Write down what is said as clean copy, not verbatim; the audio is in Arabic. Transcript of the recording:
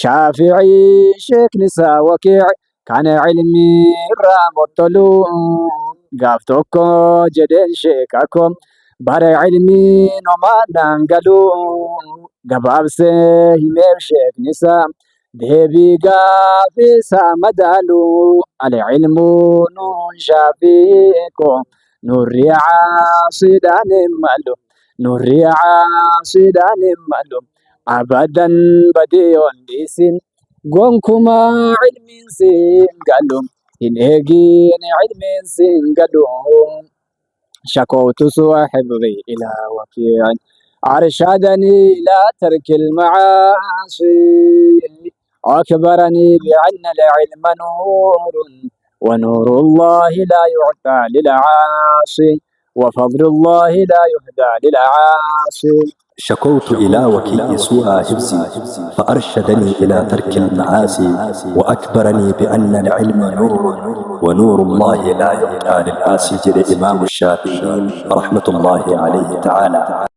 شافعي شيخ نسا وكيع كان علمي رام الطلو قافتوكو جدين شيكاكم بار علمي نوما نانقلو قباب سيهمير شيخ نسا دهبي قافي سامدالو العلم نون شافيكو نوري عاصدان مالو نوري عاصدان مالو أبدا بديون ديسين قومكما علم سين قالوا إن هجين علم سين قالوا شكوت صاحبي إلى وكيع أرشدني إلى ترك المعاصي أخبرني بأن العلم نور ونور الله لا يعطى للعاصي وفضل الله لا يهدى للعاصي. شكوت إلى وكيع سوء حفظي فأرشدني إلى ترك المعاصي وأكبرني بأن العلم نور ونور الله لا يعطى للعاصي. جل إمام الشافعي رحمة الله عليه تعالى.